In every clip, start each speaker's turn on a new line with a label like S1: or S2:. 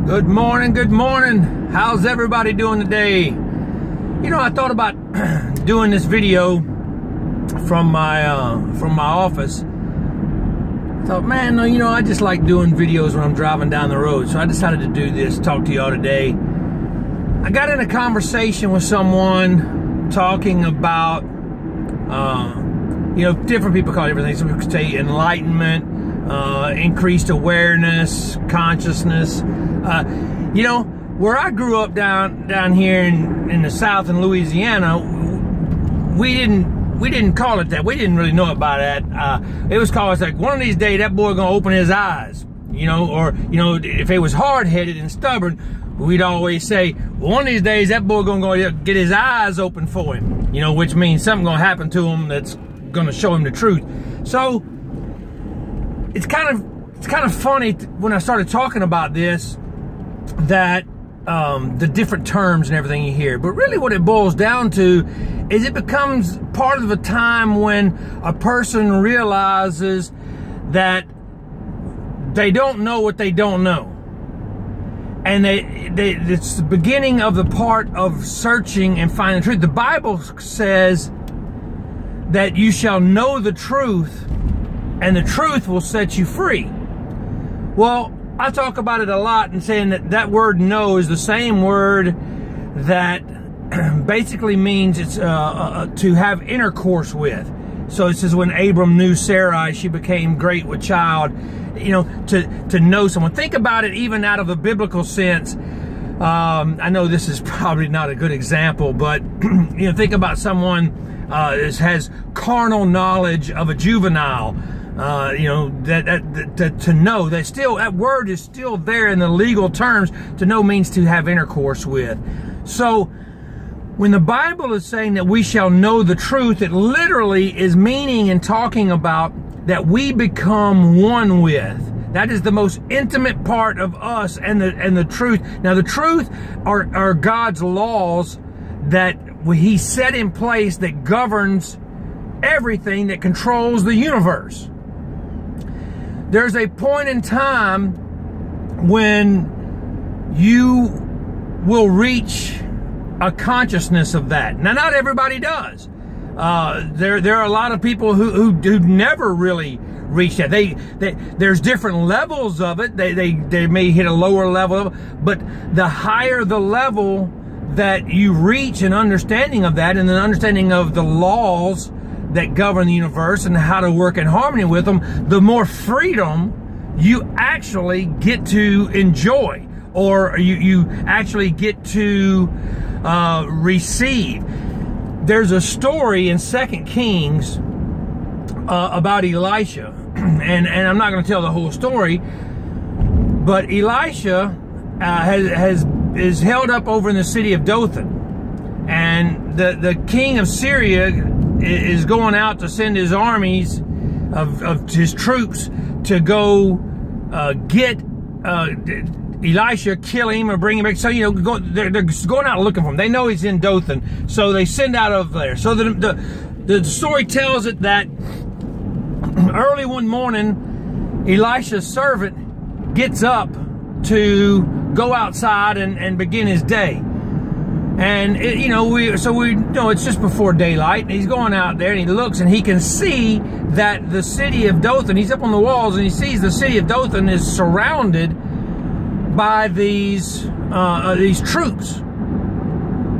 S1: Good morning, good morning. How's everybody doing today? You know, I thought about doing this video from my office. I thought, man, you know, I just like doing videos when I'm driving down the road. So I decided to do this, talk to y'all today. I got in a conversation with someone talking about, you know, different people call it everything. Some people say enlightenment, increased awareness, consciousness. You know, where I grew up down here in the South in Louisiana, we didn't call it that. We didn't really know about that. It was called, like, one of these days that boy gonna open his eyes, you know, or, you know, if it was hard-headed and stubborn, we'd always say, well, one of these days that boy gonna go get his eyes open for him, you know, which means something gonna happen to him that's gonna show him the truth. So it's kind of funny when I started talking about this, that the different terms and everything you hear, but really what it boils down to is it becomes part of a time when a person realizes that they don't know what they don't know, and it's the beginning of the part of searching and finding the truth. The Bible says that you shall know the truth, and the truth will set you free. Well, I talk about it a lot and saying that word know is the same word that basically means it's to have intercourse with. So it says when Abram knew Sarai, she became great with child. You know, to know someone. Think about it even out of a biblical sense. I know this is probably not a good example, but you know, think about someone has carnal knowledge of a juvenile. You know, to know that still, that word is still there in the legal terms. To know means to have intercourse with. So when the Bible is saying that we shall know the truth, it literally is meaning and talking about that we become one with. That is the most intimate part of us and the truth. Now the truth are God's laws that He set in place that governs everything, that controls the universe. There's a point in time when you will reach a consciousness of that. Now, not everybody does. There are a lot of people who never really reach that. There's different levels of it. They may hit a lower level, but the higher the level that you reach an understanding of that, and an understanding of the laws that govern the universe and how to work in harmony with them, the more freedom you actually get to enjoy, or you actually get to receive. There's a story in 2 Kings about Elisha, and I'm not going to tell the whole story, but Elisha is held up over in the city of Dothan, and the king of Syria is going out to send his armies of his troops to go get Elisha, kill him, or bring him back. So, you know, they're going out looking for him. They know he's in Dothan, so they send out over there. So the story tells it that early one morning, Elisha's servant gets up to go outside and begin his day. And you know, we know it's just before daylight, and he's going out there and he looks and he can see that the city of Dothan, he's up on the walls and he sees the city of Dothan is surrounded by these troops.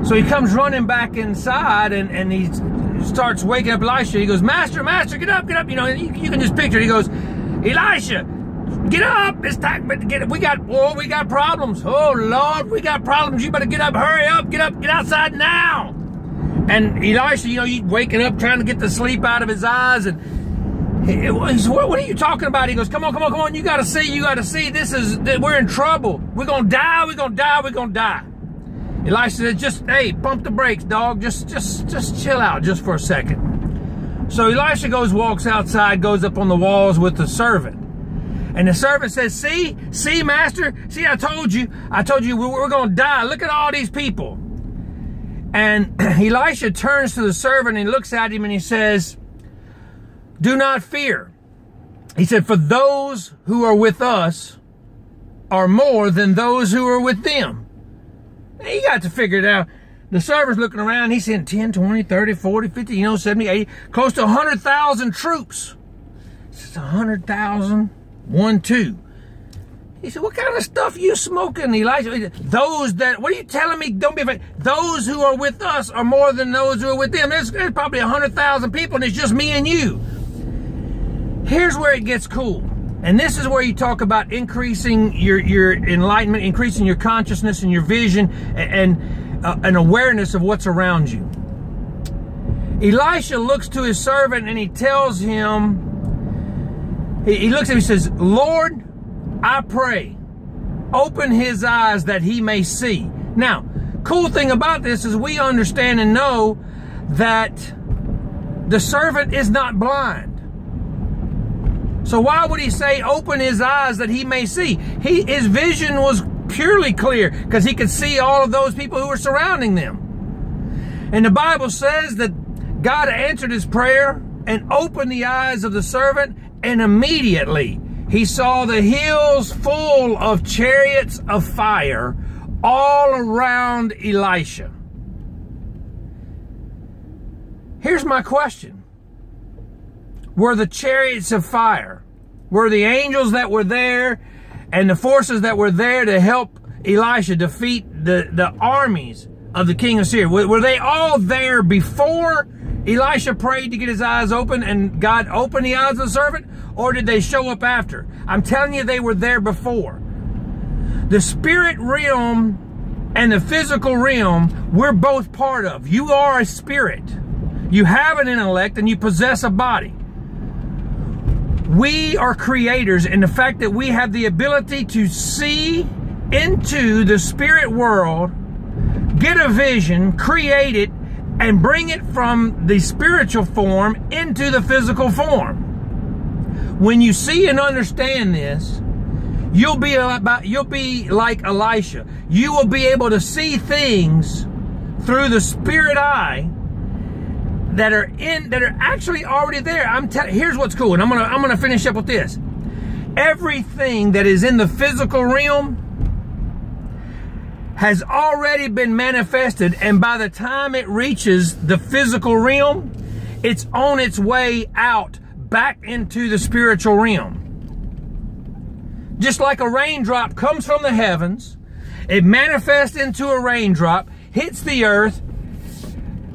S1: So he comes running back inside and he starts waking up Elisha. He goes, Master, get up. You know, you can just picture it. He goes, Elisha, get up, it's time, we got problems. Oh Lord, we got problems. You better get up, hurry up, get outside now. And Elisha, you know, he's waking up trying to get the sleep out of his eyes, and what are you talking about? He goes, come on, you gotta see, we're in trouble. We're gonna die. Elisha said, hey, pump the brakes, dog, just chill out just for a second. So Elisha walks outside, goes up on the walls with the servant. And the servant says, see, master, see, I told you we're going to die. Look at all these people. And Elisha turns to the servant and he looks at him and he says, do not fear. He said, for those who are with us are more than those who are with them. And you got to figure it out. The servant's looking around, he's saying 10, 20, 30, 40, 50, 70, 80, close to 100,000 troops. It's 100,000, 1, 2. He said, what kind of stuff you smoking, Elisha? Those that, what are you telling me? Don't be afraid. Those who are with us are more than those who are with them. There's probably 100,000 people and it's just me and you. Here's where it gets cool. And this is where you talk about increasing your enlightenment, increasing your consciousness and your vision and an awareness of what's around you. Elisha looks to his servant and he tells him, he looks at him and he says, Lord, I pray, open his eyes that he may see. Now, cool thing about this is we understand and know that the servant is not blind. So why would he say, open his eyes that he may see? His vision was purely clear because he could see all of those people who were surrounding them. And the Bible says that God answered his prayer and opened the eyes of the servant, and immediately he saw the hills full of chariots of fire all around Elisha. Here's my question. Were the chariots of fire, were the angels that were there and the forces that were there to help Elisha defeat the armies of the king of Syria, were they all there before Elisha prayed to get his eyes open and God opened the eyes of the servant? Or did they show up after? I'm telling you, they were there before. The spirit realm and the physical realm, we're both part of. You are a spirit. You have an intellect and you possess a body. We are creators, and the fact that we have the ability to see into the spirit world, get a vision, create it, and bring it from the spiritual form into the physical form. When you see and understand this, you'll be like Elisha. You will be able to see things through the spirit eye that are actually already there. Here's what's cool, and I'm gonna finish up with this. Everything that is in the physical realm has already been manifested, and by the time it reaches the physical realm, it's on its way out back into the spiritual realm. Just like a raindrop comes from the heavens, it manifests into a raindrop, hits the earth,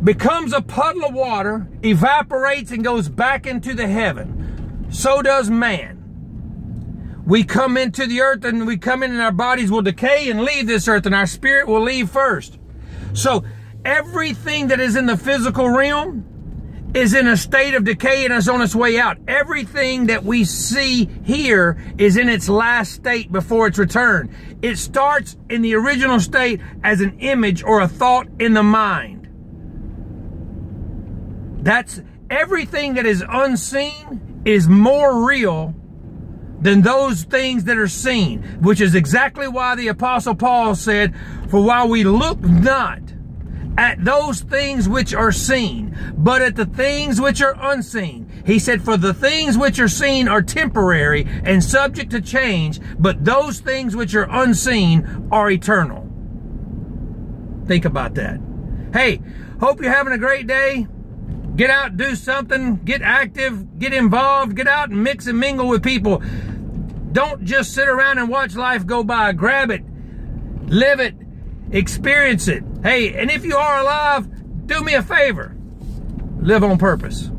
S1: becomes a puddle of water, evaporates and goes back into the heaven. So does man. We come into the earth and we come in and our bodies will decay and leave this earth, and our spirit will leave first. So everything that is in the physical realm is in a state of decay and is on its way out. Everything that we see here is in its last state before its return. It starts in the original state as an image or a thought in the mind. That's everything that is unseen is more real than those things that are seen, which is exactly why the Apostle Paul said, for while we look not at those things which are seen, but at the things which are unseen. He said, for the things which are seen are temporary and subject to change, but those things which are unseen are eternal. Think about that. Hey, hope you're having a great day. Get out, do something, get active, get involved, get out and mix and mingle with people. Don't just sit around and watch life go by. Grab it, live it, experience it. Hey, and if you are alive, do me a favor. Live on purpose.